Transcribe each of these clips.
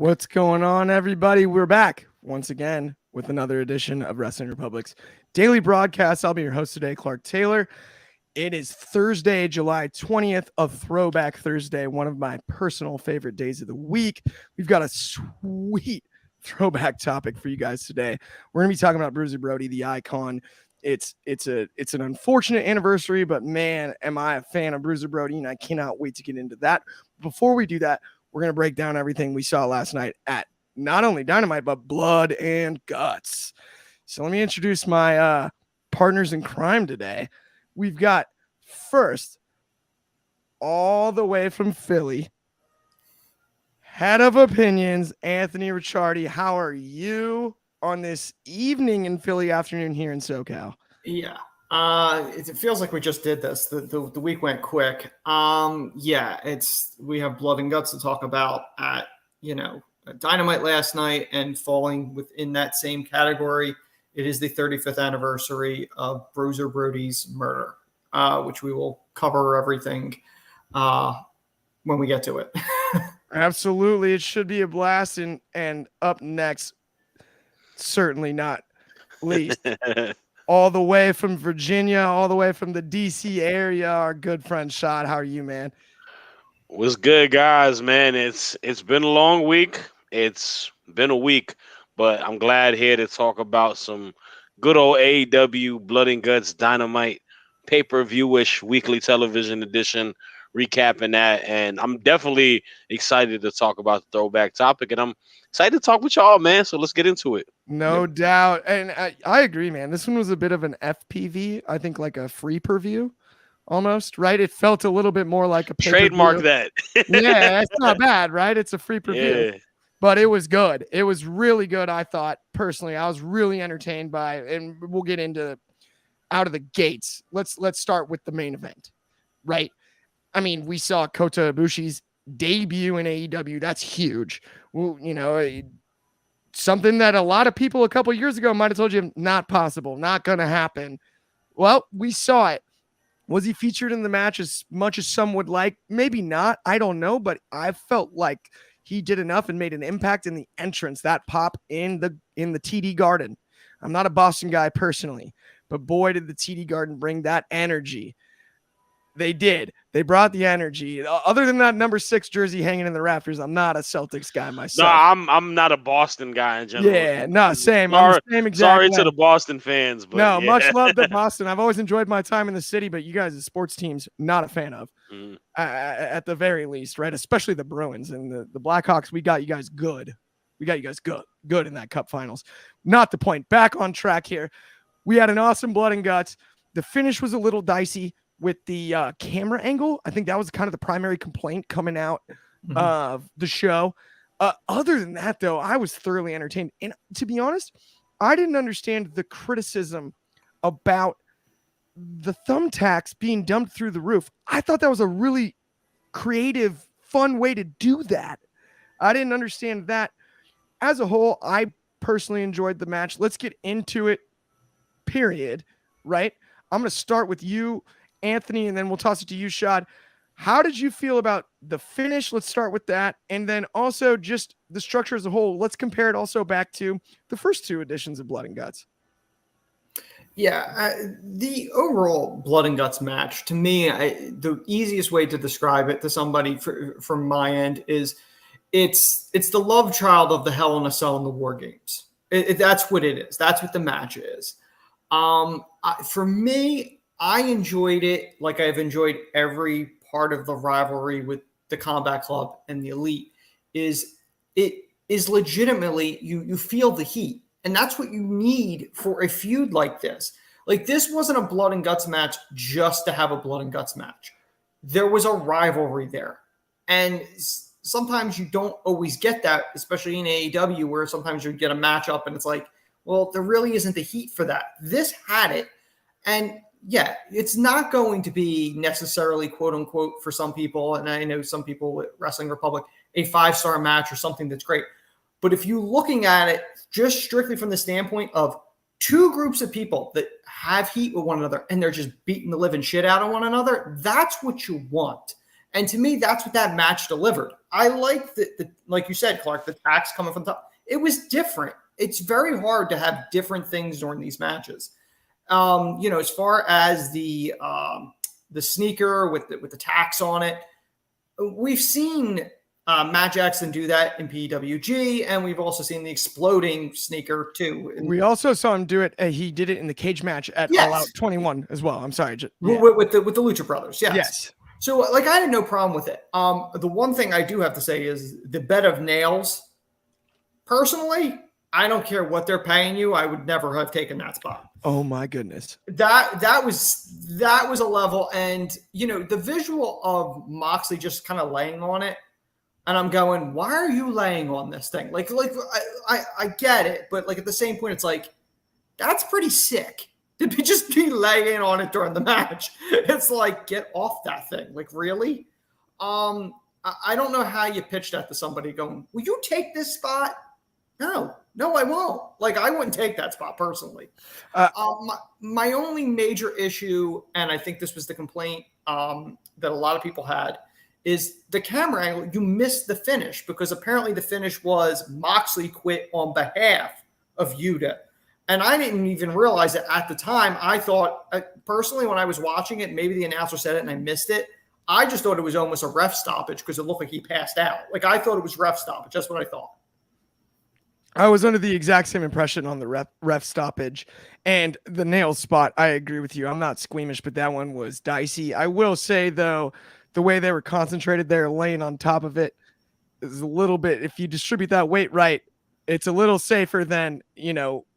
What's going on, everybody? We're back once again with another edition of Wrestling Republic's daily broadcast. I'll be your host today, Clark Taylor. It is Thursday, July 20th, a Throwback Thursday, one of my personal favorite days of the week. We've got a sweet throwback topic for you guys today. We're going to be talking about Bruiser Brody, the icon. It's an unfortunate anniversary, but man, am I a fan of Bruiser Brody, and I cannot wait to get into that. Before we do that, we're going to break down everything we saw last night at not only Dynamite, but Blood and Guts. So let me introduce my partners in crime today. We've got first, all the way from Philly, head of opinions, Anthony Ricciardi. How are you on this evening in Philly, afternoon here in SoCal? Yeah. It feels like we just did this. The week went quick. We have Blood and Guts to talk about at Dynamite last night, and falling within that same category, it is the 35th anniversary of Bruiser Brody's murder, which we will cover everything when we get to it. Absolutely, it should be a blast. And up next, certainly not least, all the way from Virginia, all the way from the DC area, our good friend Shad. How are you, man? What's good, guys, man? It's been a long week. It's been a week, but I'm glad here to talk about some good old AEW Blood and Guts Dynamite pay-per-view-ish weekly television edition, recapping that. And I'm definitely excited to talk about the throwback topic, and I'm excited to talk with y'all, man. So let's get into it. No doubt. And I agree, man. This one was a bit of an FPV, I think, like a free per view almost, right? It felt a little bit more like a trademark that. Yeah, it's not bad, right? It's a free per view. Yeah. But it was good. It was really good, I thought, personally. I was really entertained by it, and we'll get into out of the gates. Let's start with the main event, right? I mean, we saw Kota Ibushi's debut in AEW. That's huge. Well, something that a lot of people a couple years ago might have told you not possible, not going to happen. Well, we saw it. Was he featured in the match as much as some would like? Maybe not. I don't know, but I felt like he did enough and made an impact in the entrance, that pop in the TD Garden. I'm not a Boston guy personally, but boy, did the TD Garden bring that energy. They did. They brought the energy. Other than that number 6 jersey hanging in the rafters, I'm not a Celtics guy myself. No, I'm not a Boston guy in general. Yeah, no, same. Sorry, I'm the same exact sorry way. to the Boston fans, but no, yeah. Much love to Boston. I've always enjoyed my time in the city, but you guys as sports teams, not a fan of. At the very least, right? Especially the Bruins and the Blackhawks. We got you guys good. We got you guys good in that Cup Finals. Not the point. Back on track here. We had an awesome Blood and Guts. The finish was a little dicey with the camera angle. I think that was kind of the primary complaint coming out of the show. Other than that, though, I was thoroughly entertained. And to be honest, I didn't understand the criticism about the thumbtacks being dumped through the roof. I thought that was a really creative, fun way to do that. I didn't understand that. As a whole, I personally enjoyed the match. Let's get into it, period, right? I'm going to start with you, Anthony, and then we'll toss it to you, Shad. How did you feel about the finish? Let's start with that. And then also just the structure as a whole. Let's compare it also back to the first 2 editions of Blood and Guts. Yeah, the overall Blood and Guts match, to me, the easiest way to describe it to somebody from my end is it's the love child of the Hell in a Cell in the War Games. That's what it is. That's what the match is. For me, I enjoyed it like I've enjoyed every part of the rivalry with the Combat Club and the Elite. It is legitimately, you feel the heat. And that's what you need for a feud like this. Like, this wasn't a Blood and Guts match just to have a Blood and Guts match. There was a rivalry there. And sometimes you don't always get that, especially in AEW, where sometimes you get a matchup and it's like, well, there really isn't the heat for that. This had it. And yeah, it's not going to be necessarily, quote unquote, for some people, and I know some people with Wrestling Republic, a 5-star match or something that's great. But if you're looking at it just strictly from the standpoint of 2 groups of people that have heat with one another and they're just beating the living shit out of one another, that's what you want. And to me, that's what that match delivered. I like the like you said, Clark, the tax coming from top. It was different. It's very hard to have different things during these matches. As far as the sneaker with the tax on it, we've seen Matt Jackson do that in PWG, and we've also seen the exploding sneaker too. We also saw him do it. He did it in the cage match at All Out 21 as well. I'm sorry, with the Lucha Brothers. Yes. So, I had no problem with it. The one thing I do have to say is the bed of nails. Personally, I don't care what they're paying you. I would never have taken that spot. Oh my goodness. That was a level, and the visual of Moxley just kind of laying on it, and I'm going, why are you laying on this thing? Like I get it, but at the same point, it's like that's pretty sick. To just be laying on it during the match. It's like, get off that thing. Like, really? I don't know how you pitch that to somebody going, will you take this spot? No, I won't. I wouldn't take that spot personally. My only major issue, and I think this was the complaint that a lot of people had, is the camera angle. You missed the finish because apparently the finish was Moxley quit on behalf of Yuta. And I didn't even realize it at the time. I thought, personally, when I was watching it, maybe the announcer said it and I missed it. I just thought it was almost a ref stoppage because it looked like he passed out. I thought it was ref stoppage. That's what I thought. I was under the exact same impression on the ref stoppage. And the nails spot, I agree with you. I'm not squeamish, but that one was dicey. I will say, though, the way they were concentrated there, laying on top of it, is a little bit, if you distribute that weight right, it's a little safer than,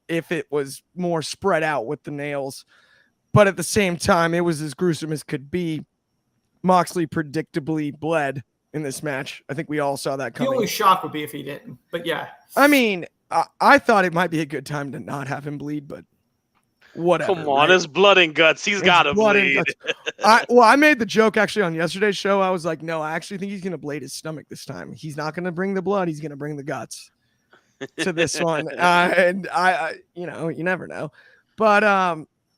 if it was more spread out with the nails. But at the same time, it was as gruesome as could be. Moxley predictably bled in this match. I think we all saw that coming. The only shock would be if he didn't, but yeah. I mean, I thought it might be a good time to not have him bleed, but whatever. Come on, it's blood and guts. He's got to bleed. I made the joke actually on yesterday's show. I was like, no, I actually think he's going to blade his stomach this time. He's not going to bring the blood. He's going to bring the guts to this one. And I you never know. But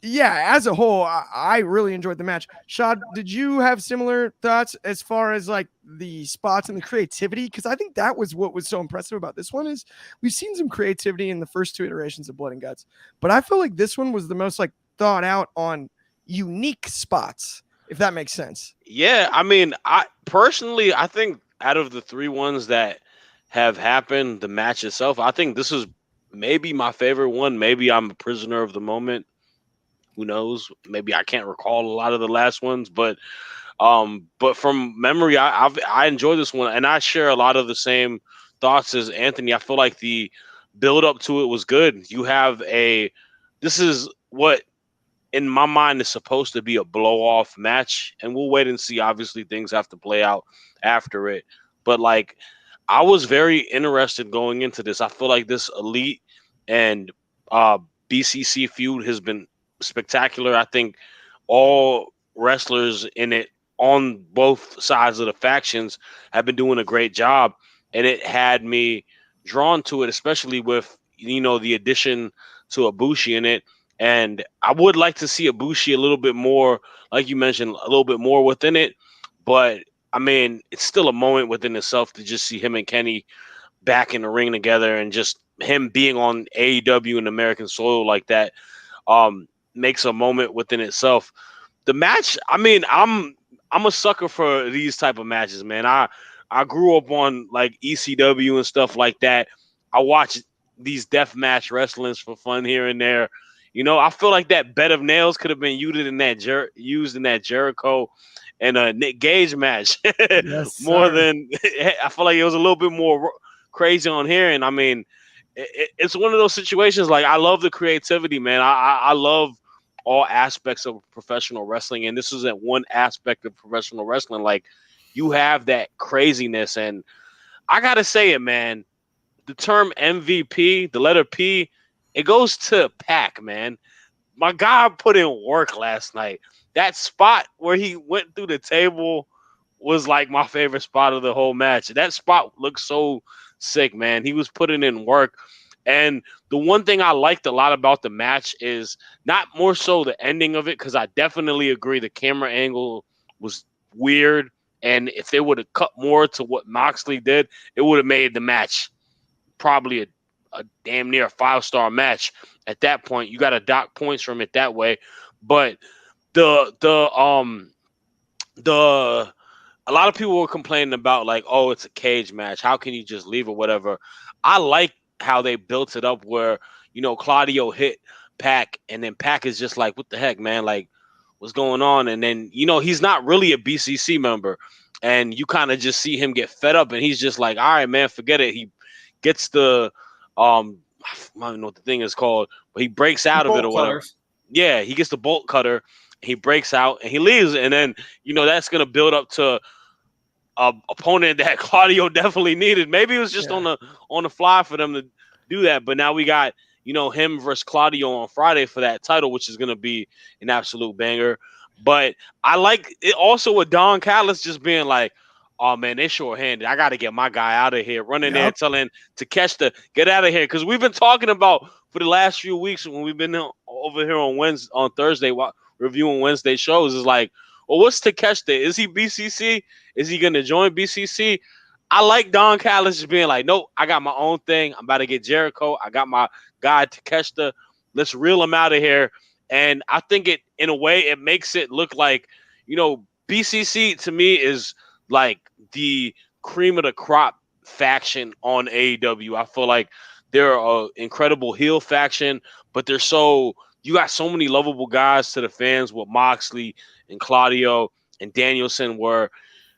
as a whole, I really enjoyed the match. Shad, did you have similar thoughts as far as the spots and the creativity? Because I think that was what was so impressive about this one is we've seen some creativity in the first two iterations of Blood and Guts, but I feel like this one was the most thought out on unique spots, if that makes sense. Yeah, I mean, I think out of the three ones that have happened, the match itself, I think this is maybe my favorite one. Maybe I'm a prisoner of the moment. Who knows? Maybe I can't recall a lot of the last ones, but from memory, I enjoy this one, and I share a lot of the same thoughts as Anthony. I feel like the build up to it was good. This is what in my mind is supposed to be a blow off match, and we'll wait and see. Obviously, things have to play out after it, but I was very interested going into this. I feel like this Elite and BCC feud has been spectacular. I think all wrestlers in it on both sides of the factions have been doing a great job, and it had me drawn to it, especially with the addition to Ibushi in it. And I would like to see Ibushi a little bit more, like you mentioned, a little bit more within it. But I mean, it's still a moment within itself to just see him and Kenny back in the ring together, and just him being on AEW and American soil like that makes a moment within itself. The match, I mean, I'm a sucker for these type of matches, man. I grew up on ECW and stuff like that. I watch these death match wrestlings for fun here and there. I feel like that bed of nails could have been used in that Jericho and Nick Gage match. Yes, more than I feel like it was a little bit more crazy on here. And I mean, it's one of those situations. I love the creativity, man. I love all aspects of professional wrestling, and this is at one aspect of professional wrestling. You have that craziness, and I gotta say it, man. The term MVP, the letter P, it goes to Pac, man. My guy put in work last night. That spot where he went through the table was my favorite spot of the whole match. That spot looked so sick, man. He was putting in work. And the one thing I liked a lot about the match is not more so the ending of it, because I definitely agree the camera angle was weird And if they would have cut more to what Moxley did, it would have made the match probably a damn near 5-star match. At that point, you got to dock points from it that way. But a lot of people were complaining about like, oh, it's a cage match. How can you just leave or whatever? I like how they built it up where, Claudio hit Pac, and then Pac is just like, what the heck, man? Like, what's going on? And then, he's not really a BCC member. And you kind of just see him get fed up, and he's just like, all right, man, forget it. He gets the, I don't even know what the thing is called, but he breaks out of it or whatever. Yeah, he gets the bolt cutter. He breaks out and he leaves, and then that's gonna build up to a opponent that Claudio definitely needed. Maybe it was just on the fly for them to do that, but now we got him versus Claudio on Friday for that title, which is gonna be an absolute banger. But I like it also with Don Callis just being like, oh man, they're short-handed. I got to get my guy out of here. Running there, telling Takeshita, get out of here, because we've been talking about for the last few weeks when we've been over here on Thursday reviewing Wednesday shows is like, well, what's Takeshita? Is he BCC? Is he going to join BCC? I like Don Callis just being like, nope, I got my own thing. I'm about to get Jericho. I got my guy Takeshita. Let's reel him out of here. And I think it, in a way, it makes it look like, BCC to me is like the cream of the crop faction on AEW. I feel like they're an incredible heel faction, but you got so many lovable guys to the fans with Moxley and Claudio and Danielson where,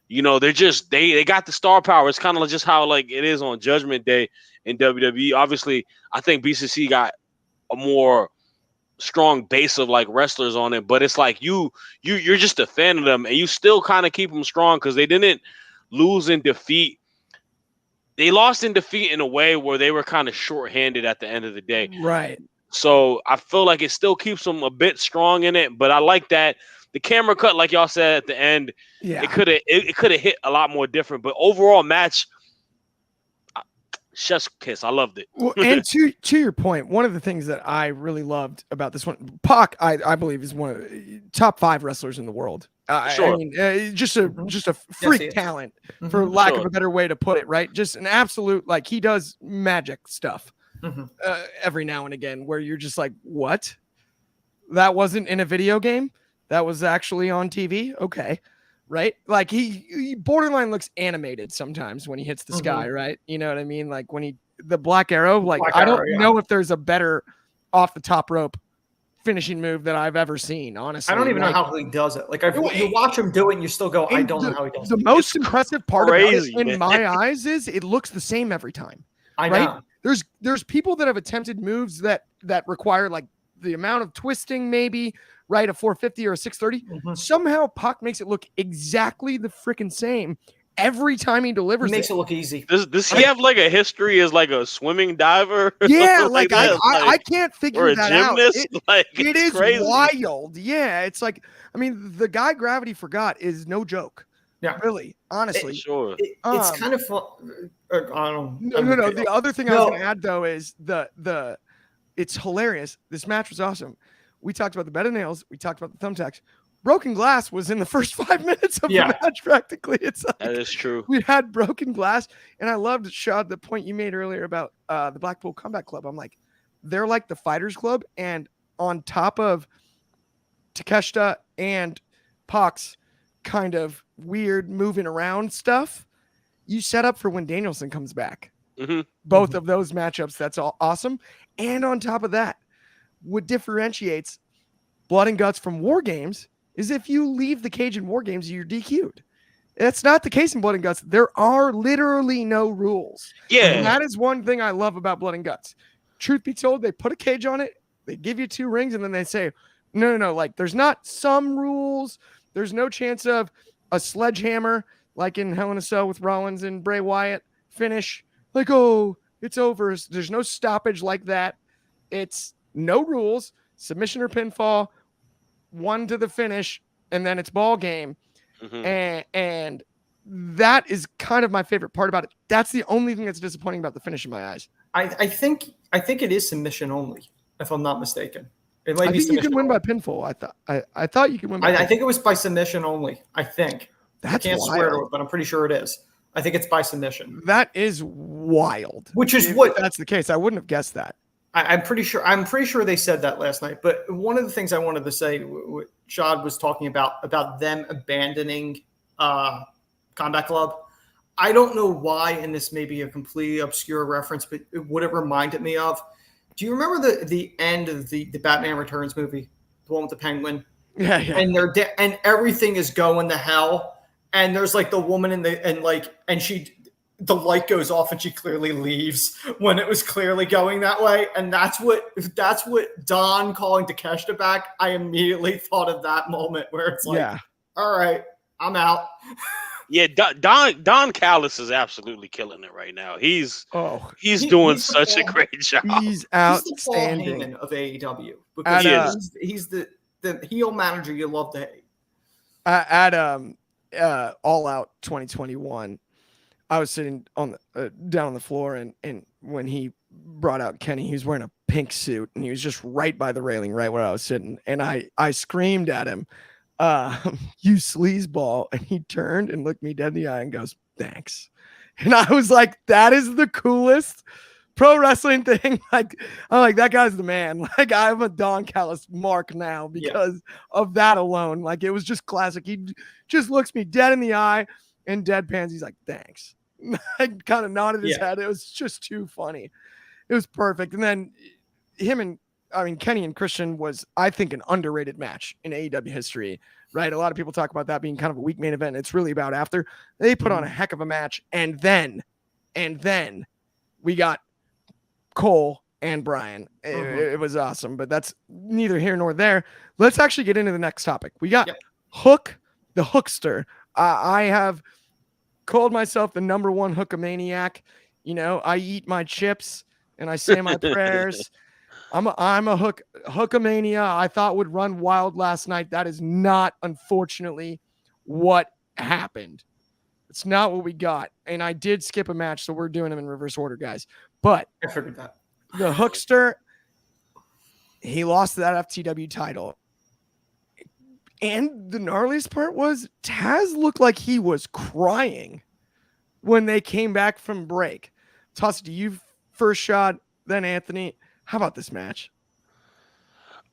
they're just, they got the star power. It's kind of just how like it is on Judgment Day in WWE. Obviously, I think BCC got a more strong base of like wrestlers on it, but it's like you're just a fan of them, and you still kind of keep them strong because they didn't lose in defeat. They lost in defeat in a way where they were kind of short-handed at the end of the day. Right. So I feel like it still keeps them a bit strong in it, but I like that the camera cut, like y'all said at the end, it could have hit a lot more different. But overall match, chef's kiss. I loved it. Well, and to your point, one of the things that I really loved about this one, Pac, I believe, is one of the top 5 wrestlers in the world. Sure. I mean, just a freak talent, for lack of a better way to put it. Right, just an absolute, like, he does magic stuff every now and again, where you're just like, what? That wasn't in a video game. That was actually on TV. Okay. Right? Like he borderline looks animated sometimes when he hits the sky, right? You know what I mean? Like when the Black Arrow, like I don't know if there's a better off the top rope finishing move that I've ever seen, honestly. I don't even know how he does it. Like you watch him do it and you still go, I don't know how he does it. The most impressive part about it in my eyes is it looks the same every time. I know. There's people that have attempted moves that require like the amount of twisting, maybe, right? A 450 or a 630. Somehow Pac makes it look exactly the freaking same every time he delivers. He makes it look easy. Does he have like a history as like a swimming diver? Yeah, like I can't figure that out. It is crazy. Wild. Yeah, it's like, I mean, the guy Gravity forgot is no joke. Yeah, really, honestly. It's kind of fun. I don't know. No. The other thing I was going to add though is it's hilarious. This match was awesome. We talked about the bed of nails. We talked about the thumbtacks. Broken glass was in the first 5 minutes of the match, practically. It's like, that is true. We had broken glass, and I loved, Shad, the point you made earlier about the Blackpool Combat Club. I'm like, they're like the Fighters Club, and on top of Takeshita and Pac's kind of weird moving around stuff, you set up for when Danielson comes back. Both of those matchups, that's all awesome. And on top of that, what differentiates Blood and Guts from War Games is if you leave the cage in War Games, you're DQ'd. That's not the case in Blood and Guts. There are literally no rules. Yeah. And that is one thing I love about Blood and Guts. Truth be told, they put a cage on it, they give you 2 rings, and then they say, no. Like, there's not some rules. There's no chance of a sledgehammer, like in Hell in a Cell with Rollins and Bray Wyatt, finish. Like, oh, it's over. There's no stoppage like that. It's no rules, submission or pinfall, 1 to the finish, and then it's ball game. And that is kind of my favorite part about it. That's the only thing that's disappointing about the finish in my eyes. I think it is submission only, if I'm not mistaken. It might I be think you can win only. by pinfall. I thought you could win by pinfall. I think it was by submission only. I think. I can't swear to it, but I'm pretty sure it is. I think it's by submission. That is wild. Which is if what that's the case. I wouldn't have guessed that. I'm pretty sure they said that last night. But one of the things I wanted to say, what Shad was talking about them abandoning Combat Club. I don't know why, and this may be a completely obscure reference, but what it reminded me of. Do you remember the end of the Batman Returns movie, the one with the Penguin? Yeah. And and everything is going to hell. And there's like the woman the light goes off and she clearly leaves when it was clearly going that way. And that's what Don calling Takeshita back. I immediately thought of that moment where it's like, all right, I'm out. Yeah, Don Callis is absolutely killing it right now. He's doing such a great job. He's outstanding. He's the Paul Heyman of AEW because he's the heel manager you love to hate. At All Out 2021, I was sitting on down on the floor, and when he brought out Kenny, he was wearing a pink suit, and he was just right by the railing, right where I was sitting, and I screamed at him, "You sleazeball!" And he turned and looked me dead in the eye and goes, "Thanks." And I was like, "That is the coolest pro wrestling thing." I'm like, that guy's the man. Like, I'm a Don Callis mark now because of that alone. Like, it was just classic. He just looks me dead in the eye and deadpans. He's like, "Thanks." I kind of nodded his head. It was just too funny. It was perfect. And then Kenny and Christian was, I think, an underrated match in AEW history, right? A lot of people talk about that being kind of a weak main event. It's really about after. They put on a heck of a match. And then we got Cole and Brian. It was awesome, but that's neither here nor there. Let's actually get into the next topic. We got Hook, the Hookster. I have called myself the number one Hookamaniac. You know, I eat my chips and I say my prayers. I'm a Hookamania. I thought would run wild last night. That is not, unfortunately, what happened. It's not what we got. And I did skip a match, so we're doing them in reverse order, guys. But I figured that. The Hookster, he lost that FTW title. And the gnarliest part was Taz looked like he was crying when they came back from break. Toss it to you first, Shad, then Anthony. How about this match?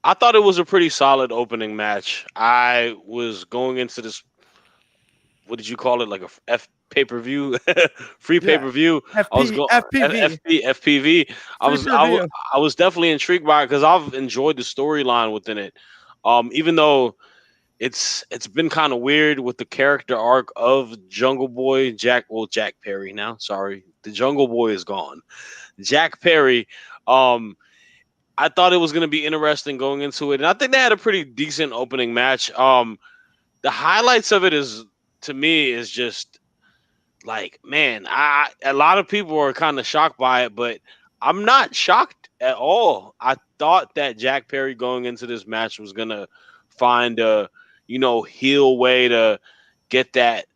I thought it was a pretty solid opening match. I was going into this, what did you call it? Like a pay-per-view, free pay-per-view. FPV. I was definitely intrigued by it because I've enjoyed the storyline within it. Even though it's been kind of weird with the character arc of Jungle Boy, Jack Perry now. Sorry. The Jungle Boy is gone. Jack Perry. I thought it was going to be interesting going into it. And I think they had a pretty decent opening match. The highlights of it is just like, man, a lot of people are kind of shocked by it, but I'm not shocked at all. I thought that Jack Perry going into this match was going to find a, heel way to get that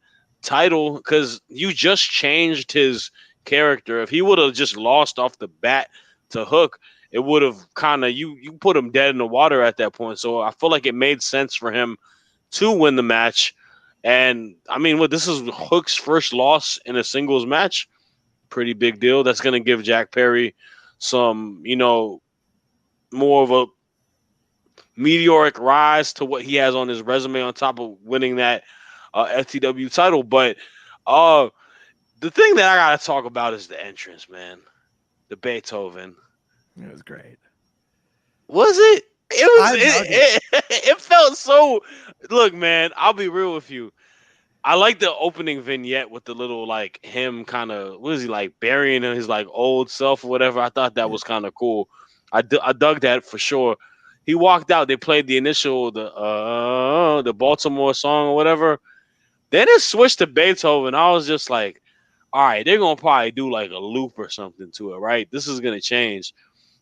title because you just changed his character. If he would have just lost off the bat to Hook, it would have kind of you put him dead in the water at that point. So I feel like it made sense for him to win the match. And I mean, this is Hook's first loss in a singles match. Pretty big deal. That's going to give Jack Perry some, more of a meteoric rise to what he has on his resume on top of winning that FTW title. But the thing that I got to talk about is the entrance, man. The Beethoven. It was great. Was it? It felt so. Look, man, I'll be real with you. I like the opening vignette with the little like him kind of what is he like burying his like old self or whatever. I thought that was kind of cool. I dug that for sure. He walked out. They played the initial the Baltimore song or whatever. Then it switched to Beethoven. I was just like, all right, they're gonna probably do like a loop or something to it, right? This is gonna change.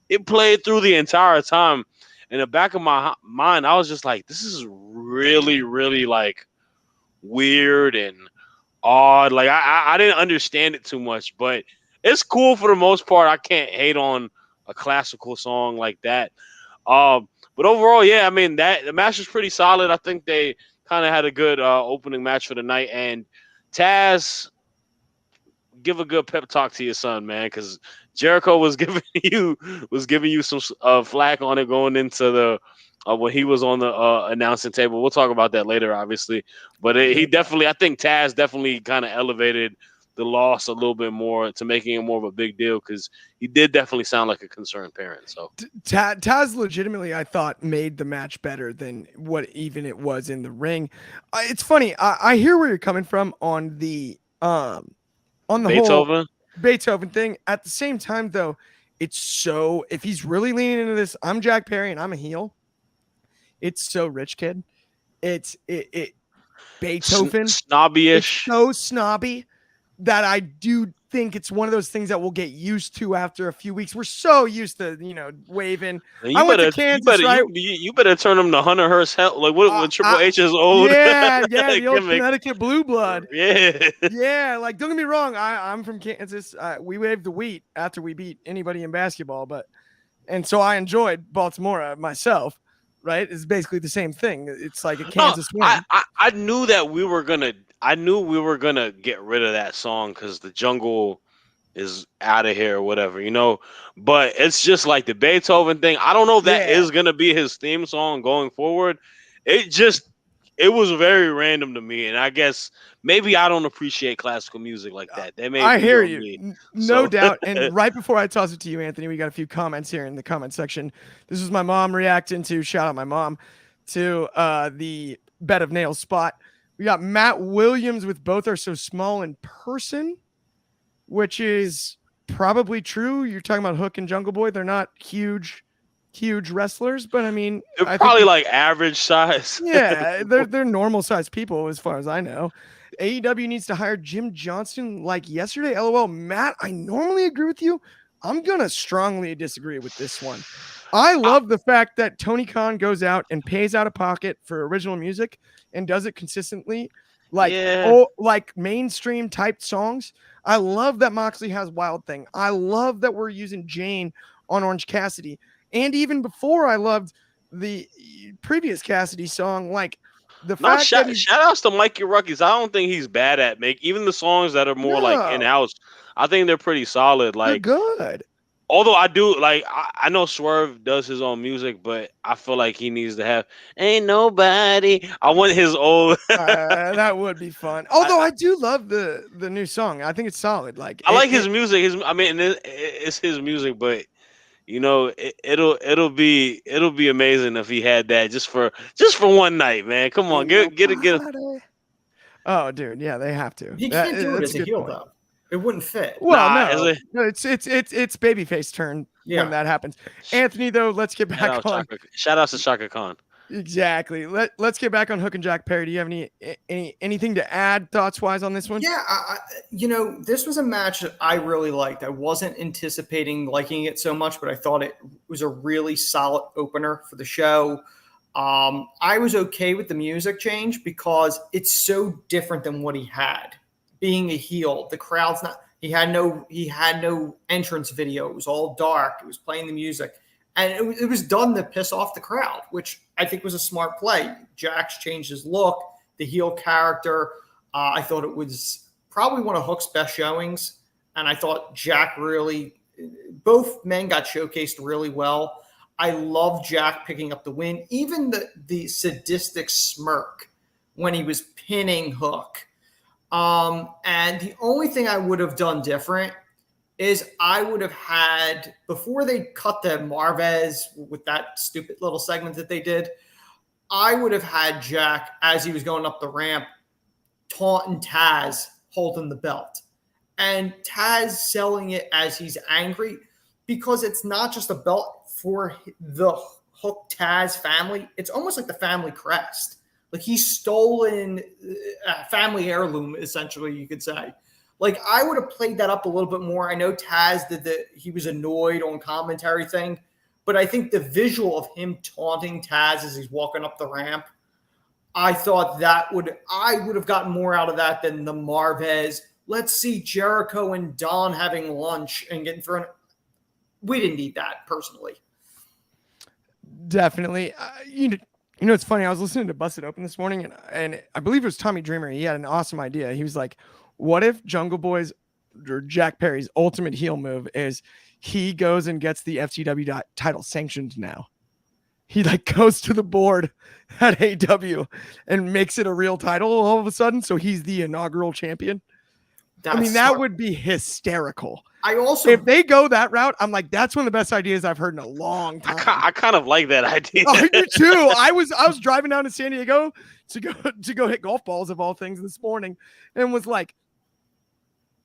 It played through the entire time. In the back of my mind, I was just like, this is really, really like weird and odd. Like I didn't understand it too much, but it's cool for the most part. I can't hate on a classical song like that. But overall, yeah, I mean the match was pretty solid. I think they kind of had a good opening match for the night. And Taz, give a good pep talk to your son, man, because Jericho was giving you some flack on it going into the when he was on the announcing table. We'll talk about that later, obviously. But he definitely, I think Taz definitely kind of elevated the loss a little bit more to making it more of a big deal, because he did definitely sound like a concerned parent. So Taz legitimately, I thought, made the match better than what even it was in the ring. It's funny. I hear where you're coming from on the whole Beethoven thing. At the same time, though, it's so, if he's really leaning into this, I'm Jack Perry and I'm a heel. It's so Rich Kid. It's Beethoven snobby-ish. It's so snobby that I do think it's one of those things that we'll get used to after a few weeks. We're so used to, waving. I went to Kansas, right? You better turn him to Hunter Hearst. Like what Triple H's old. Yeah, the old Connecticut blue blood. Yeah. Like, don't get me wrong. I'm from Kansas. We waved the wheat after we beat anybody in basketball, and so I enjoyed Baltimore myself. Right? It's basically the same thing. It's like a Kansas win. I knew that we were gonna get rid of that song because the jungle is out of here or whatever, But it's just like the Beethoven thing. I don't know if that is gonna be his theme song going forward. It was very random to me, and I guess maybe I don't appreciate classical music like that. I hear you, no doubt. And right before I toss it to you, Anthony, we got a few comments here in the comment section. This is my mom reacting to, shout out my mom, to the Bed of Nails spot. We got Matt Williams with both are so small in person, which is probably true. You're talking about Hook and Jungle Boy. They're not huge wrestlers, but I mean, they're probably like average size. Yeah, they're normal sized people as far as I know. AEW needs to hire Jim Johnston like yesterday. LOL. Matt, I normally agree with you. I'm gonna strongly disagree with this one. I love the fact that Tony Khan goes out and pays out of pocket for original music and does it consistently, like mainstream type songs. I love that Moxley has Wild Thing. I love that we're using Jane on Orange Cassidy. And even before, I loved the previous Cassidy song. Like the fact that shout outs to Mikey Ruckies. I don't think he's bad at even the songs that are more like in house. I think they're pretty solid. Like they're good. Although I do I know Swerve does his own music, but I feel like he needs to have "Ain't Nobody." I want his old. That would be fun. Although I do love the new song. I think it's solid. Like I like his music. It's his music, but. It'll be amazing if he had that just for one night, man. Come on, get it. Oh, dude, yeah, they have to. He can't do it as a heel though. It wouldn't fit. Well, no, it's babyface turn when that happens. Anthony, though, let's get back on. Shout out to Shaka Khan. Exactly. Let's get back on Hook and Jack Perry. Do you have anything to add thoughts wise on this one? Yeah, this was a match that I really liked. I wasn't anticipating liking it so much, but I thought it was a really solid opener for the show. I was okay with the music change because it's so different than what he had. Being a heel, the crowd's not. He had no entrance video. It was all dark. It was playing the music. And it was done to piss off the crowd, which I think was a smart play. Jack's changed his look, the heel character. I thought it was probably one of Hook's best showings. And I thought Jack both men got showcased really well. I love Jack picking up the win. Even the sadistic smirk when he was pinning Hook. And the only thing I would have done different is I would have had, before they cut the Marvez with that stupid little segment that they did, I would have had Jack, as he was going up the ramp, taunting Taz, holding the belt. And Taz selling it as he's angry, because it's not just a belt for the Hook Taz family. It's almost like the family crest. Like he's stolen a family heirloom, essentially, you could say. Like, I would have played that up a little bit more. I know Taz he was annoyed on commentary thing, but I think the visual of him taunting Taz as he's walking up the ramp, I thought I would have gotten more out of that than the Marvez. Let's see Jericho and Don having lunch and getting thrown. We didn't need that, personally. Definitely. You know, it's funny. I was listening to Busted Open this morning, and I believe it was Tommy Dreamer. He had an awesome idea. He was like, "What if Jungle Boy's or Jack Perry's ultimate heel move is he goes and gets the FTW title sanctioned now? He like goes to the board at AEW and makes it a real title all of a sudden, so he's the inaugural champion." I mean, that would be hysterical. If they go that route, I'm like, that's one of the best ideas I've heard in a long time. I kind of like that idea. I do too. I was driving down to San Diego to go hit golf balls of all things this morning, and was like,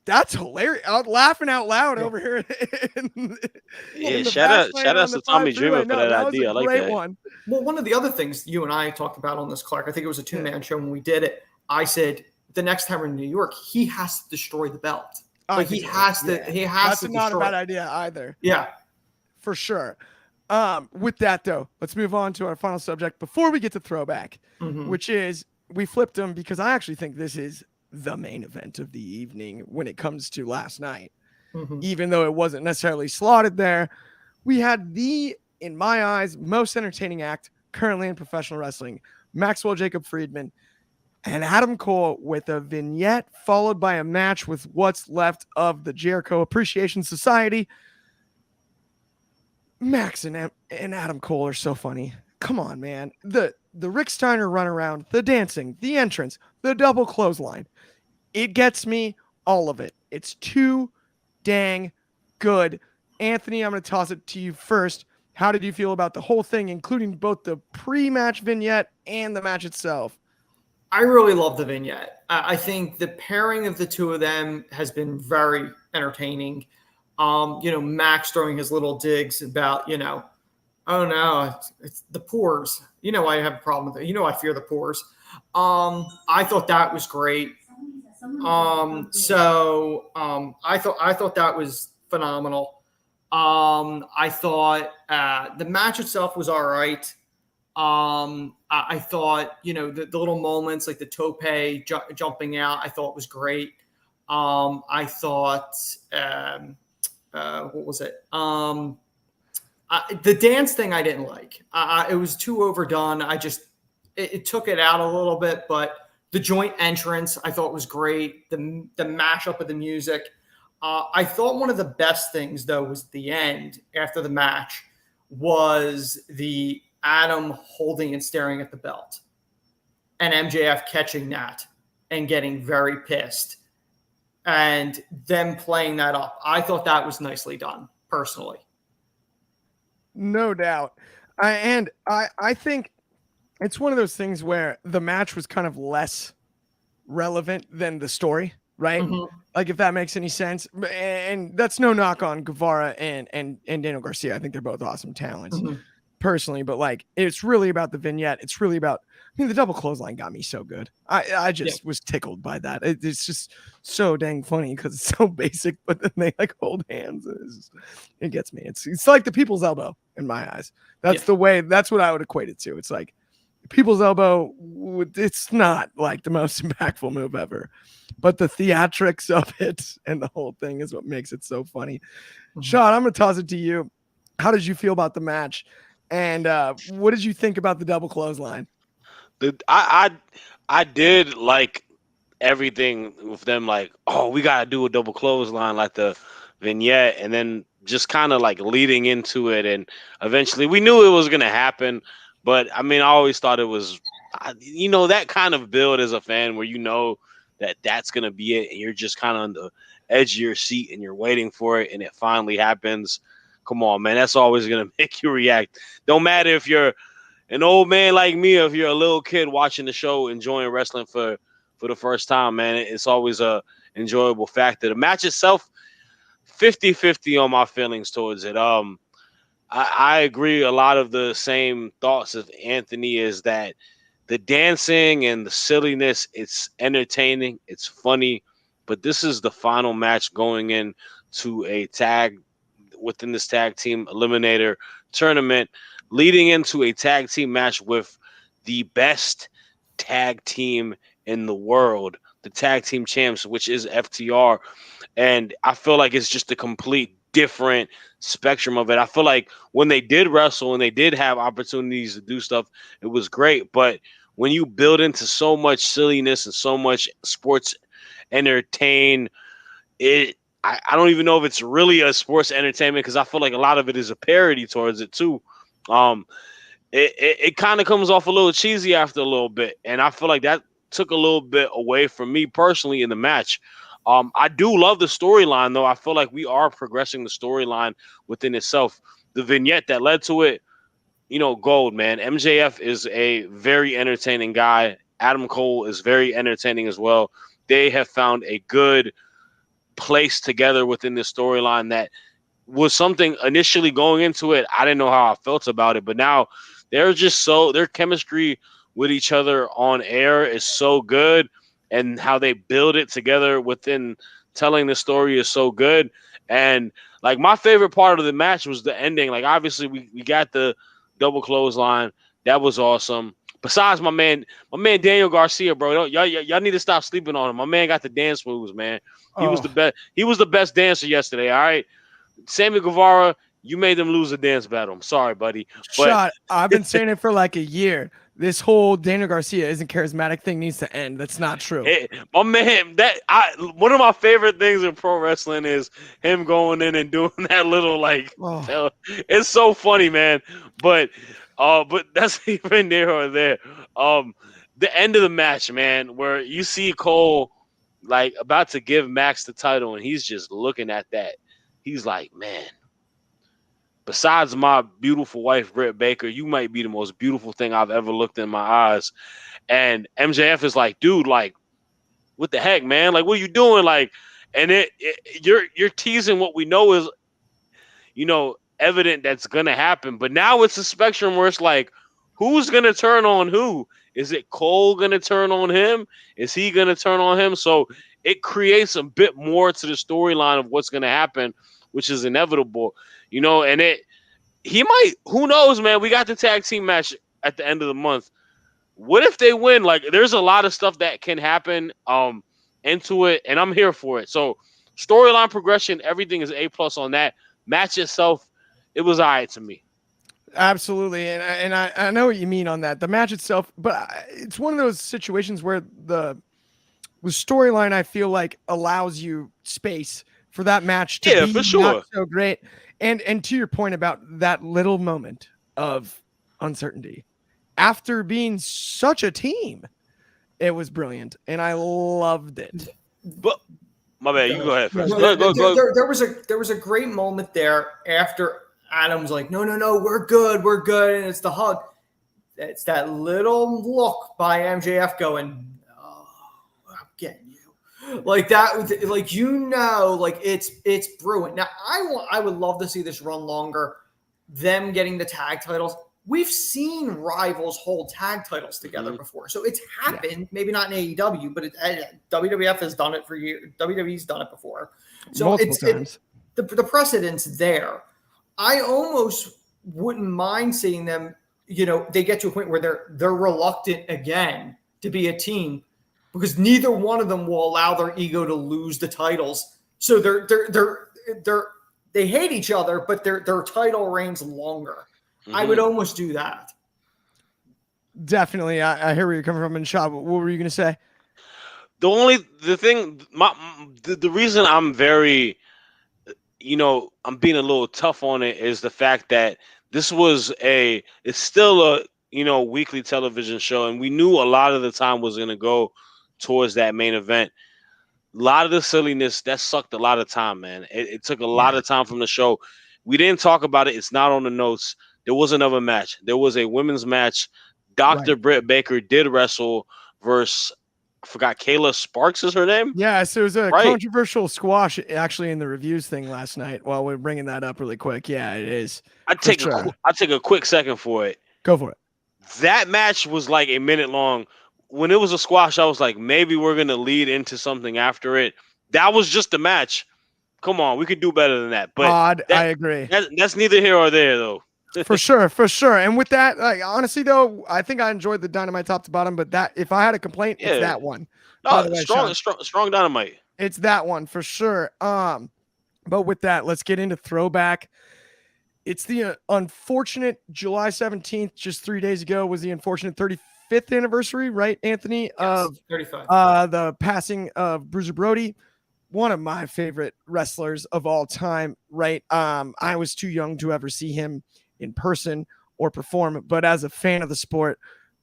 that's hilarious. I was laughing out loud over here. Shout out to Tommy Dreamer for that idea. I like that one. Well, one of the other things you and I talked about on this, Clark, I think it was a 2-man show when we did it. I said, the next time we're in New York, he has to destroy the belt. Like he has to. That's not a bad idea either. Yeah, for sure. With that though, let's move on to our final subject before we get to throwback, which is we flipped them because I actually think this is the main event of the evening when it comes to last night. Even though it wasn't necessarily slotted there, we had in my eyes, most entertaining act currently in professional wrestling: Maxwell Jacob Friedman and Adam Cole with a vignette followed by a match with what's left of the Jericho Appreciation Society. Max and Adam Cole are so funny. Come on, man. The Rick Steiner runaround, the dancing, the entrance, the double clothesline. It gets me, all of it. It's too dang good. Anthony, I'm going to toss it to you first. How did you feel about the whole thing, including both the pre-match vignette and the match itself? I really love the vignette. I think the pairing of the two of them has been very entertaining. Max throwing his little digs about, oh no, it's the pores. I have a problem with it. I fear the pores. I thought that was great. I thought that was phenomenal. I thought the match itself was all right. I thought, the little moments like the tope jumping out, I thought was great. I thought, what was it? The dance thing I didn't like. It was too overdone. It took it out a little bit, but the joint entrance I thought was great. The mashup of the music. I thought one of the best things though was the end after the match was the Adam holding and staring at the belt and MJF catching that and getting very pissed and them playing that up. I thought that was nicely done personally. No doubt. I think it's one of those things where the match was kind of less relevant than the story, right? Like if that makes any sense. And that's no knock on Guevara and Daniel Garcia. I think they're both awesome talents. Personally, but like it's really about the vignette. It's really about, the double clothesline got me so good. I just was tickled by that. It's just so dang funny because it's so basic, but then they like hold hands. It gets me. It's like the people's elbow in my eyes. That's the way. That's what I would equate it to. It's like people's elbow. It's not like the most impactful move ever, but the theatrics of it and the whole thing is what makes it so funny. Sean, I'm gonna toss it to you. How did you feel about the match? And what did you think about the double clothesline? I did like everything with them. Like, oh, we gotta do a double clothesline, like the vignette, and then just kind of like leading into it, and eventually we knew it was gonna happen. But I always thought it was, that kind of build as a fan where that's gonna be it, and you're just kind of on the edge of your seat and you're waiting for it, and it finally happens. Come on, man. That's always going to make you react. Don't matter if you're an old man like me or if you're a little kid watching the show, enjoying wrestling for the first time, man. It's always a enjoyable factor. The match itself, 50-50 on my feelings towards it. I agree a lot of the same thoughts of Anthony is that the dancing and the silliness, it's entertaining, it's funny, but this is the final match going into a tag within this tag team eliminator tournament, leading into a tag team match with the best tag team in the world, the tag team champs, which is FTR. And I feel like it's just a complete different spectrum of it. I feel like when they did wrestle and they did have opportunities to do stuff, it was great. But when you build into so much silliness and so much sports entertain, I don't even know if it's really a sports entertainment, because I feel like a lot of it is a parody towards it too. It kind of comes off a little cheesy after a little bit, and I feel like that took a little bit away from me personally in the match. I do love the storyline, though. I feel like we are progressing the storyline within itself. The vignette that led to it, gold, man. MJF is a very entertaining guy. Adam Cole is very entertaining as well. They have found a good place together within this storyline that was something initially going into it. I didn't know how I felt about it, but now their chemistry with each other on air is so good, and how they build it together within telling the story is so good. And like, my favorite part of the match was the ending. Like, obviously we got the double clothesline. That was awesome. Besides my man Daniel Garcia, bro, y'all need to stop sleeping on him. My man got the dance moves, man. He was the best. He was the best dancer yesterday. All right, Sammy Guevara, you made them lose a dance battle. I'm sorry, buddy. But I've been saying it for like a year. This whole Daniel Garcia isn't charismatic thing needs to end. That's not true. My man, one of my favorite things in pro wrestling is him going in and doing that little it's so funny, man. But that's even there or there. The end of the match, man, where you see Cole like about to give Max the title, and he's just looking at that. He's like, man, besides my beautiful wife, Britt Baker, you might be the most beautiful thing I've ever looked in my eyes. And MJF is like, dude, like, what the heck, man? Like, what are you doing? Like, and you're teasing what we know is, evident that's gonna happen. But now it's a spectrum where it's like, who's gonna turn on who? Is it Cole gonna turn on him? Is he gonna turn on him? So it creates a bit more to the storyline of what's gonna happen, which is inevitable, and he might, who knows, man. We got the tag team match at the end of the month. What if they win? Like, there's a lot of stuff that can happen into it, and I'm here for it. So storyline progression, everything is A+ on that. Match itself, it was all right to me. Absolutely, and I know what you mean on that. The match itself, but it's one of those situations where the storyline, I feel like, allows you space for that match to be for sure. Not so great. And to your point about that little moment of uncertainty, after being such a team, it was brilliant, and I loved it. But my bad, you go ahead first. Go. There was a great moment there after Adam's like, no, we're good, and it's the hug. It's that little look by MJF going, oh, I'm getting you, like that, like like it's brewing. Now I would love to see this run longer. Them getting the tag titles. We've seen rivals hold tag titles together before, so it's happened. Yeah. Maybe not in AEW, but WWF has done it for years. WWE's done it before, so multiple times. The precedent's there. I almost wouldn't mind seeing them. They get to a point where they're reluctant again to be a team, because neither one of them will allow their ego to lose the titles. So they hate each other, but their title reigns longer. Mm-hmm. I would almost do that. Definitely. I hear where you're coming from. And Shad, what were you going to say? The reason I'm very, I'm being a little tough on it is the fact that this was it's still a, weekly television show. And we knew a lot of the time was going to go towards that main event. A lot of the silliness, that sucked a lot of time, man. It took a lot of time from the show. We didn't talk about it. It's not on the notes. There was another match. There was a women's match. Dr. Britt Baker did wrestle versus, I forgot, Kayla Sparks is her name? Yeah, so it was a controversial squash actually in the reviews thing last night while we're bringing that up really quick. Yeah, it is. I'd take a quick second for it. Go for it. That match was like a minute long. When it was a squash, I was like, maybe we're going to lead into something after it. That was just a match. Come on, we could do better than that. But I agree. That's neither here or there, though. For sure. And with that, like, honestly, though, I think I enjoyed the Dynamite top to bottom. But that, if I had a complaint, it's that one. No, strong Dynamite. It's that one for sure. But with that, let's get into throwback. It's the unfortunate July 17th, just 3 days ago, was the unfortunate 35th anniversary, right, Anthony? Yes, of 35. The passing of Bruiser Brody, one of my favorite wrestlers of all time, right? I was too young to ever see him in person or perform, but as a fan of the sport,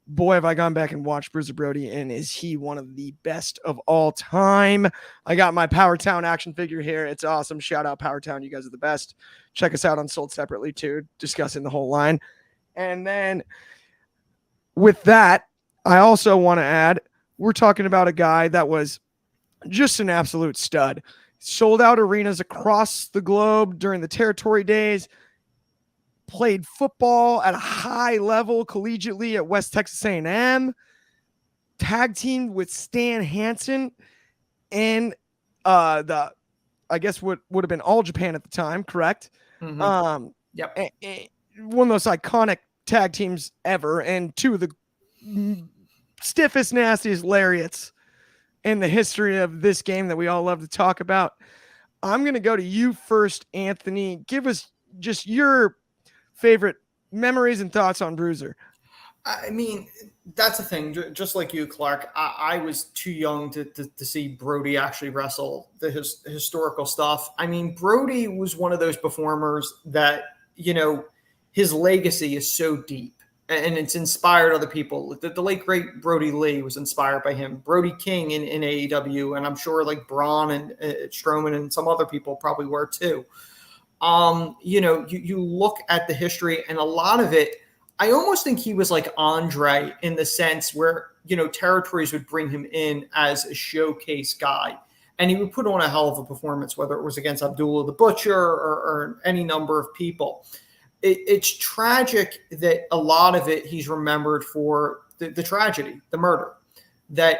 boy, have I gone back and watched Bruiser Brody, and is he one of the best of all time? I got my Power Town action figure here. It's awesome. Shout out Power Town. You guys are the best. Check us out on Sold Separately too, discussing the whole line. And then with that, I also want to add, we're talking about a guy that was just an absolute stud. Sold out arenas across the globe during the territory days. Played football at a high level collegiately at West Texas A&M. Tag teamed with Stan Hansen and I guess what would have been All Japan at the time, correct? Mm-hmm. Yep. One of those iconic tag teams ever, and two of the stiffest, nastiest lariats in the history of this game that we all love to talk about. I'm going to go to you first, Anthony. Give us just your favorite memories and thoughts on Bruiser. I mean, that's the thing. Just like you, Clark, I was too young to see Brody actually wrestle the historical stuff. I mean, Brody was one of those performers that, his legacy is so deep and it's inspired other people. The late, great Brody Lee was inspired by him. Brody King in AEW, and I'm sure like Braun and Strowman and some other people probably were too. You look at the history, and a lot of it, I almost think he was like Andre in the sense where, territories would bring him in as a showcase guy, and he would put on a hell of a performance, whether it was against Abdullah the Butcher or any number of people. It's tragic that a lot of it he's remembered for the tragedy, the murder, that,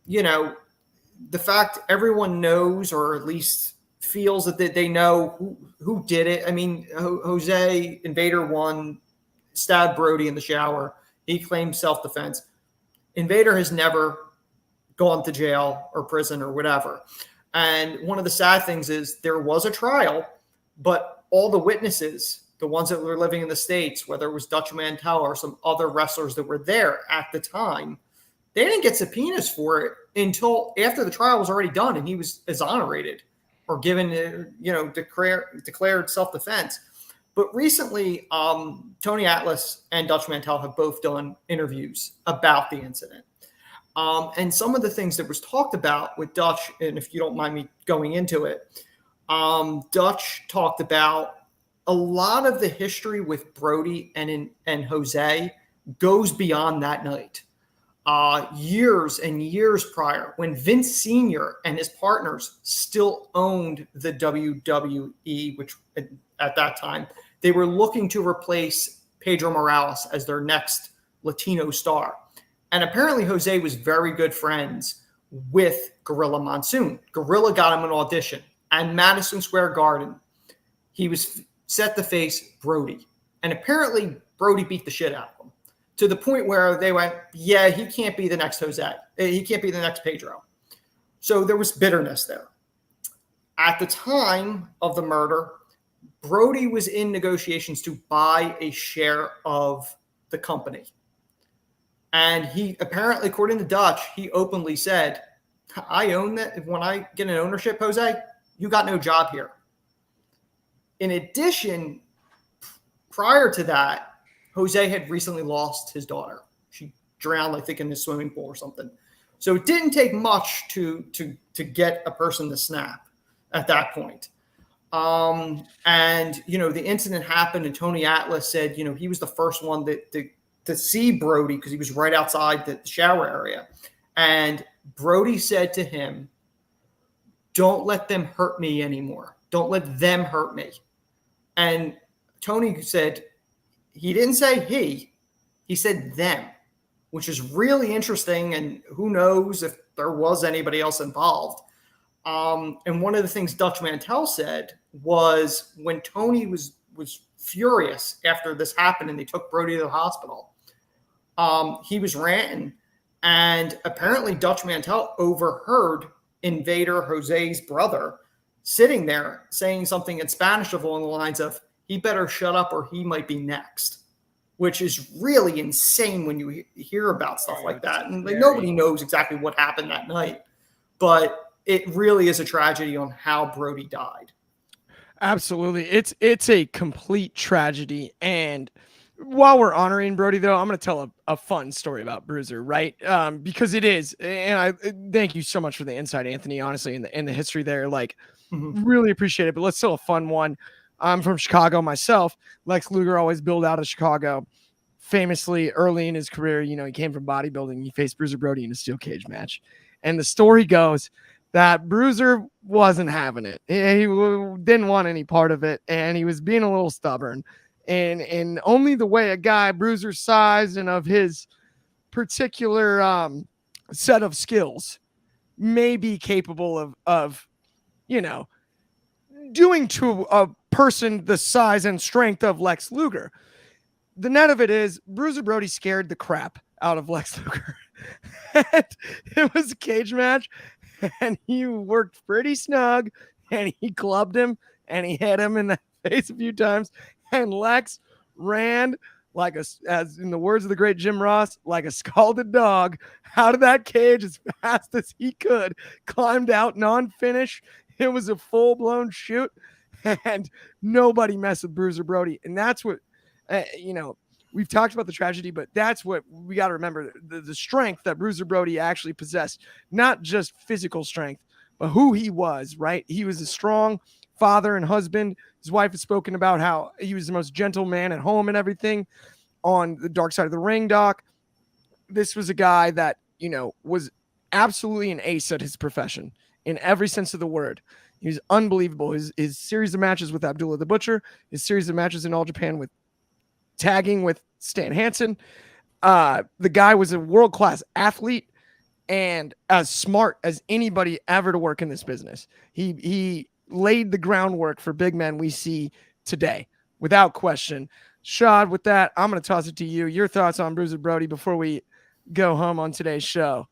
the fact everyone knows, or at least feels that they know who did it. I mean, Jose Invader 1 stabbed Brody in the shower. He claimed self-defense. Invader has never gone to jail or prison or whatever. And one of the sad things is there was a trial, but all the witnesses, the ones that were living in the States, whether it was Dutch Mantel or some other wrestlers that were there at the time, they didn't get subpoenas for it until after the trial was already done and he was exonerated or given, declared self-defense. But recently, Tony Atlas and Dutch Mantel have both done interviews about the incident. And some of the things that was talked about with Dutch, and if you don't mind me going into it, Dutch talked about a lot of the history with Brody and Jose goes beyond that night. Years and years prior, when Vince Sr. and his partners still owned the WWE, which at that time, they were looking to replace Pedro Morales as their next Latino star. And apparently Jose was very good friends with Gorilla Monsoon. Gorilla got him an audition at Madison Square Garden. He was set to face Brody. And apparently Brody beat the shit out of him to the point where they went, yeah, he can't be the next Jose. He can't be the next Pedro. So there was bitterness there. At the time of the murder, Brody was in negotiations to buy a share of the company. And he apparently, according to Dutch, he openly said, I own that. When I get an ownership, Jose, you got no job here. In addition, prior to that, Jose had recently lost his daughter. She drowned, I think, in the swimming pool or something. So it didn't take much to get a person to snap at that point. And, the incident happened, and Tony Atlas said, he was the first one to see Brody because he was right outside the shower area. And Brody said to him, don't let them hurt me anymore. Don't let them hurt me. And Tony said, he didn't say he said them, which is really interesting. And who knows if there was anybody else involved. And one of the things Dutch Mantel said was when Tony was furious after this happened and they took Brody to the hospital, he was ranting. And apparently Dutch Mantel overheard Invader Jose's brother sitting there saying something in Spanish along the lines of, he better shut up or he might be next, which is really insane when you hear about stuff like that. And like, nobody knows exactly what happened that night, but it really is a tragedy on how Brody died. Absolutely. It's a complete tragedy. And while we're honoring Brody, though, I'm going to tell a fun story about Bruiser, right? Because it is. And I thank you so much for the insight, Anthony, honestly, in the history there. Like, really appreciate it. But let's tell a fun one. I'm from Chicago myself. Lex Luger always built out of Chicago. Famously, early in his career, you know, he came from bodybuilding. He faced Bruiser Brody in a steel cage match. And the story goes that Bruiser wasn't having it. He didn't want any part of it, and he was being a little stubborn. And only the way a guy Bruiser's size and of his particular set of skills may be capable of you know, doing to a person the size and strength of Lex Luger. The net of it is Bruiser Brody scared the crap out of Lex Luger. It was a cage match, and he worked pretty snug, and he clubbed him, and he hit him in the face a few times, and Lex ran like as in the words of the great Jim Ross, like a scalded dog out of that cage as fast as he could, climbed out non-finish. It was a full-blown shoot, and nobody messed with Bruiser Brody. And that's what, we've talked about the tragedy, but that's what we got to remember, the strength that Bruiser Brody actually possessed, not just physical strength, but who he was, right? He was a strong father and husband. His wife has spoken about how he was the most gentle man at home and everything on the dark side of the ring, Doc. This was a guy that, was absolutely an ace at his profession in every sense of the word. He was unbelievable. His series of matches with Abdullah the Butcher, his series of matches in All Japan with tagging with Stan Hansen. The guy was a world-class athlete and as smart as anybody ever to work in this business. He laid the groundwork for big men we see today, without question. Shad, with that, I'm going to toss it to you. Your thoughts on Bruiser Brody before we go home on today's show.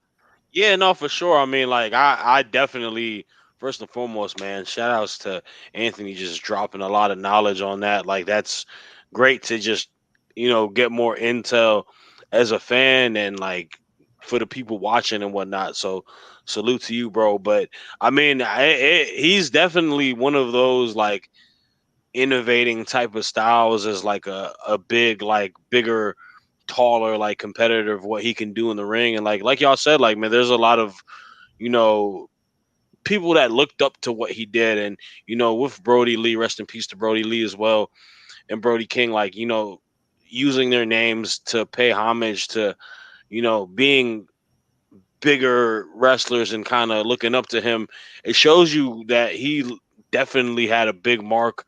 Yeah, no, for sure. I mean, like, I definitely, first and foremost, man, shout outs to Anthony just dropping a lot of knowledge on that. Like, that's great to just, get more intel as a fan and, like, for the people watching and whatnot. So, salute to you, bro. But, I mean, he's definitely one of those, like, innovating type of styles as, like, a big, like, bigger, taller, like, competitor of what he can do in the ring. And like y'all said, like, man, there's a lot of people that looked up to what he did. And with Brody Lee, rest in peace to Brody Lee as well, and Brody King, like, using their names to pay homage to being bigger wrestlers and kind of looking up to him. It shows you that he definitely had a big mark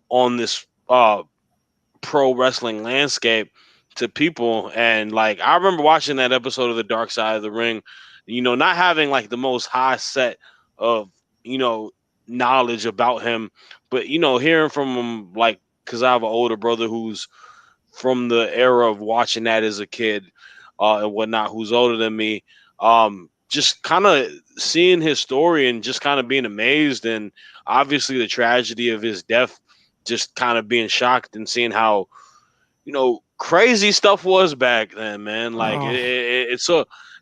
on this pro wrestling landscape to people. And like, I remember watching that episode of The Dark Side of the Ring, not having like the most high set of, knowledge about him, but, hearing from him, like, cause I have an older brother who's from the era of watching that as a kid, and whatnot, who's older than me. Just kind of seeing his story and just kind of being amazed, and obviously the tragedy of his death, just kind of being shocked and seeing how, crazy stuff was back then, man. Like, it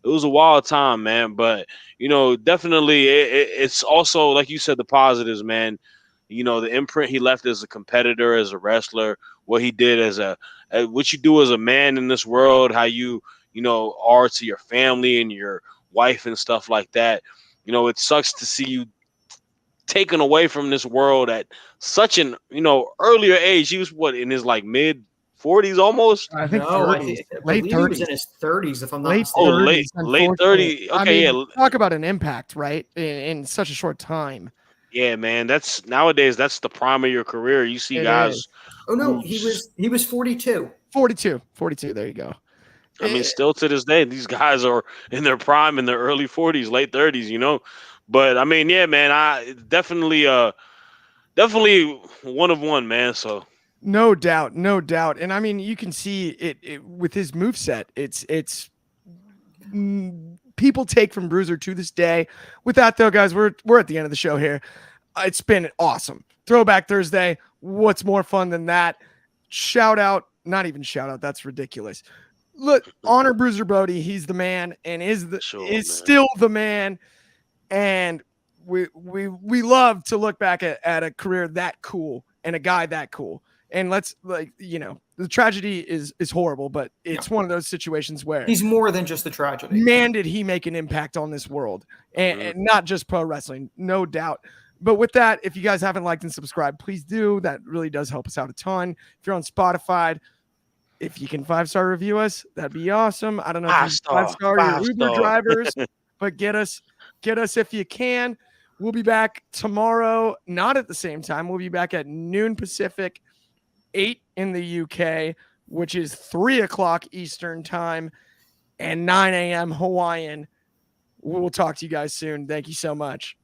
was a wild time, man. But definitely it's also, like you said, the positives, man. The imprint he left as a competitor, as a wrestler, what he did as what you do as a man in this world, how you are to your family and your wife and stuff like that. It sucks to see you taken away from this world at such an earlier age. He was in his like mid 40s almost. I think no, 30s, late 30s. He was in his 30s, if I'm not mistaken. Late 30. Okay, yeah. Talk about an impact, right? In such a short time. Yeah, man. That's nowadays. That's the prime of your career. You see guys. Oh no, he was 42. 42. There you go. I mean, still to this day, these guys are in their prime, in their early 40s, late 30s. But I mean, yeah, man. I definitely one of one, man. So. No doubt. And I mean, you can see it with his moveset. It's people take from Bruiser to this day. With that, though, guys, we're at the end of the show here. It's been awesome. Throwback Thursday. What's more fun than that? Shout out, not even shout out. That's ridiculous. Look, honor Bruiser Brody. He's the man and is still the man. And we love to look back at a career that cool and a guy that cool. And let's the tragedy is horrible, but it's one of those situations where he's more than just a tragedy. Man, did he make an impact on this world and not just pro wrestling, no doubt. But with that, if you guys haven't liked and subscribed, please do. That really does help us out a ton. If you're on Spotify, if you can 5-star review us, that'd be awesome. I don't know if you 5-star your Uber drivers, but get us if you can. We'll be back tomorrow, not at the same time. We'll be back at noon Pacific, 8 in the UK, which is 3 o'clock Eastern time and 9 a.m. Hawaiian. We'll talk to you guys soon. Thank you so much.